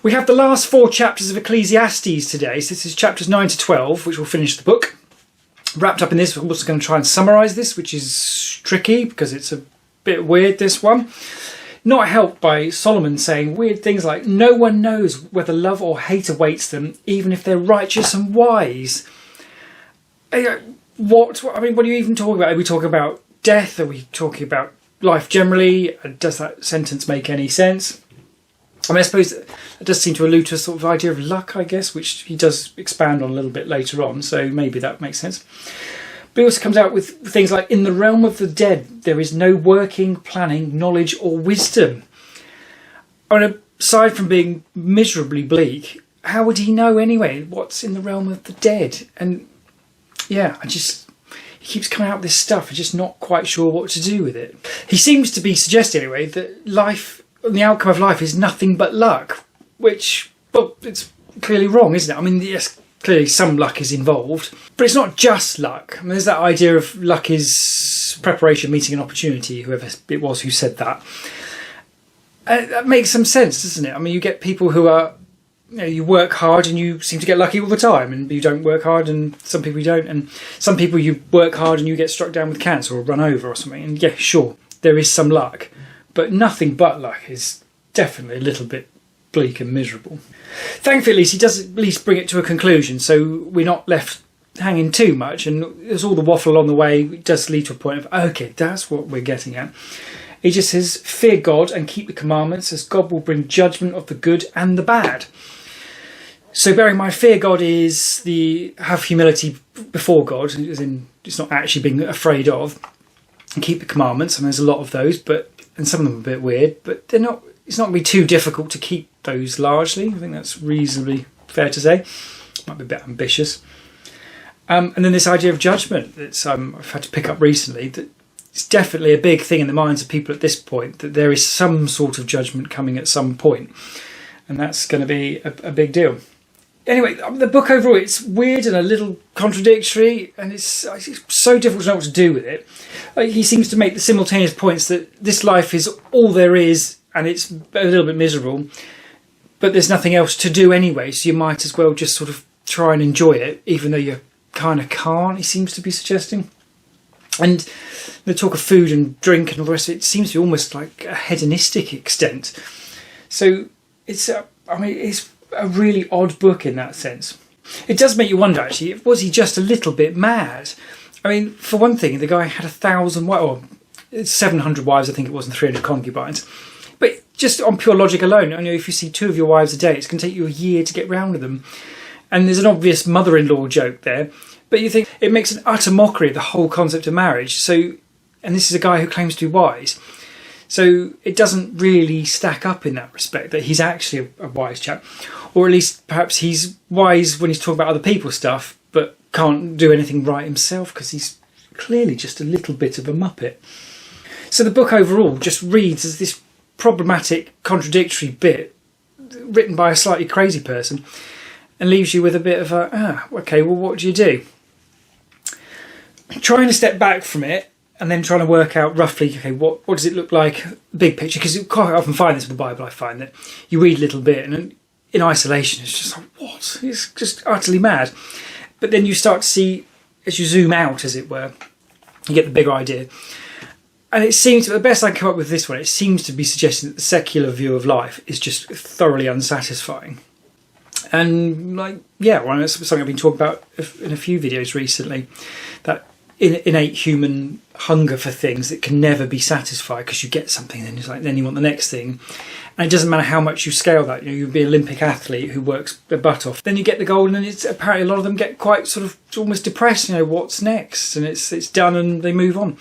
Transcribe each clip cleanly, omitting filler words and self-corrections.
We have the last 4 chapters of Ecclesiastes today. So this is chapters 9 to 12, which will finish the book. Wrapped up in this, we're also going to try and summarise this, which is tricky because it's a bit weird, this one. Not helped by Solomon saying weird things like, no one knows whether love or hate awaits them, even if they're righteous and wise. What are you even talking about? Are we talking about death? Are we talking about life generally? Does that sentence make any sense? I suppose it does seem to allude to a sort of idea of luck, I guess, which he does expand on a little bit later on, so maybe that makes sense. But he also comes out with things like, in the realm of the dead, there is no working, planning, knowledge or wisdom. Aside from being miserably bleak, how would he know anyway what's in the realm of the dead? And yeah, he keeps coming out with this stuff. I'm just not quite sure what to do with it. He seems to be suggesting anyway that the outcome of life is nothing but luck, which, well, it's clearly wrong, isn't it? Yes, clearly some luck is involved, but it's not just luck. There's that idea of luck is preparation meeting an opportunity, whoever it was who said that. That makes some sense, doesn't it? You get people who are, you work hard and you seem to get lucky all the time, and you don't work hard and some people you don't, and some people you work hard and you get struck down with cancer or run over or something, and yeah, sure, there is some luck. But nothing but luck is definitely a little bit bleak and miserable. Thankfully, at least, he does at least bring it to a conclusion, so we're not left hanging too much, and there's all the waffle along the way. It does lead to a point of, okay, that's what we're getting at. He just says, fear God and keep the commandments, as God will bring judgment of the good and the bad. So bearing in mind, fear God is have humility before God, as in it's not actually being afraid of, and keep the commandments, and there's a lot of those, and some of them are a bit weird, but it's not going to be too difficult to keep those largely. I think that's reasonably fair to say. Might be a bit ambitious. And then this idea of judgment that I've had to pick up recently, that it's definitely a big thing in the minds of people at this point, that there is some sort of judgment coming at some point, and that's going to be a big deal. Anyway, the book overall, it's weird and a little contradictory, and it's so difficult to know what to do with it. He seems to make the simultaneous points that this life is all there is, and it's a little bit miserable, but there's nothing else to do anyway, so you might as well just sort of try and enjoy it, even though you kind of can't, he seems to be suggesting. And the talk of food and drink and all the rest of it seems to be almost like a hedonistic extent. So it's a really odd book in that sense. It does make you wonder, actually, was he just a little bit mad? For one thing, the guy had 1,000 wives, or 700 wives, I think it was, and 300 concubines. But just on pure logic alone, if you see 2 of your wives a day, it's going to take you a year to get round to them. And there's an obvious mother-in-law joke there. But you think it makes an utter mockery of the whole concept of marriage. And this is a guy who claims to be wise. So it doesn't really stack up in that respect, that he's actually a wise chap. Or at least perhaps he's wise when he's talking about other people's stuff, but can't do anything right himself because he's clearly just a little bit of a muppet. So the book overall just reads as this problematic, contradictory bit written by a slightly crazy person and leaves you with a bit of okay, well, what do you do? Trying to step back from it and then trying to work out roughly, okay, what does it look like, big picture? Because you quite often find this with the Bible, I find that you read a little bit and in isolation, it's just like, what? It's just utterly mad. But then you start to see, as you zoom out, as it were, you get the bigger idea. And it seems, the best I can come up with this one, it seems to be suggesting that the secular view of life is just thoroughly unsatisfying. And that's something I've been talking about in a few videos recently, that innate human hunger for things that can never be satisfied because you get something and then you want the next thing. And it doesn't matter how much you scale that. You'd be an Olympic athlete who works their butt off. Then you get the goal, and then apparently a lot of them get quite sort of almost depressed. What's next? And it's done, and they move on.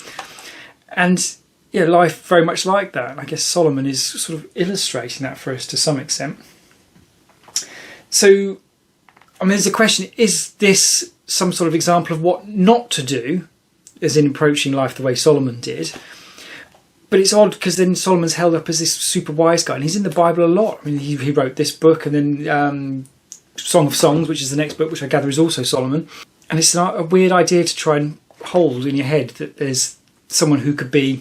And life very much like that. And I guess Solomon is sort of illustrating that for us to some extent. So, there's a question: is this some sort of example of what not to do, as in approaching life the way Solomon did? But it's odd because then Solomon's held up as this super wise guy, and he's in the Bible a lot. He wrote this book, and then Song of Songs, which is the next book, which I gather is also Solomon. And it's a weird idea to try and hold in your head that there's someone who could be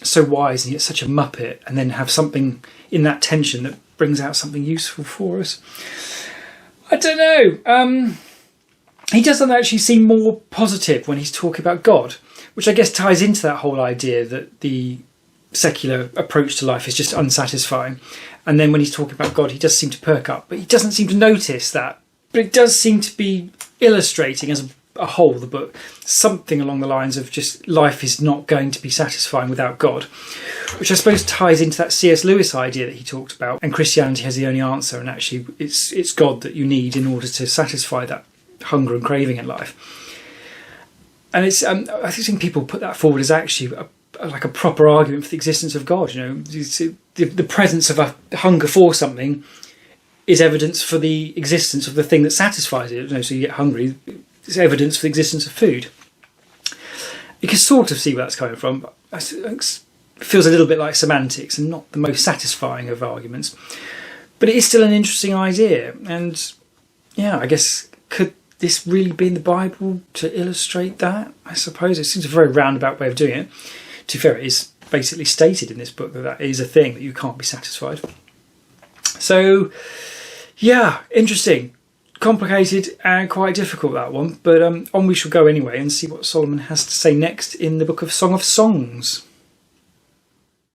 so wise and yet such a muppet, and then have something in that tension that brings out something useful for us. I don't know. He doesn't actually seem more positive when he's talking about God, which I guess ties into that whole idea that the secular approach to life is just unsatisfying. And then when he's talking about God, he does seem to perk up, but he doesn't seem to notice that. But it does seem to be illustrating as a whole, the book, something along the lines of just life is not going to be satisfying without God, which I suppose ties into that C.S. Lewis idea that he talked about, and Christianity has the only answer, and actually it's God that you need in order to satisfy that hunger and craving in life. And it's I think people put that forward as actually like a proper argument for the existence of God. The presence of a hunger for something is evidence for the existence of the thing that satisfies it. So you get hungry, it's evidence for the existence of food. You can sort of see where that's coming from. It feels a little bit like semantics and not the most satisfying of arguments. But it is still an interesting idea. And yeah, I guess, could this really be in the Bible to illustrate that? I suppose it seems a very roundabout way of doing it. To be fair, it is basically stated in this book that is a thing, that you can't be satisfied. So, yeah, interesting. Complicated and quite difficult, that one. But on we shall go anyway and see what Solomon has to say next in the book of Song of Songs.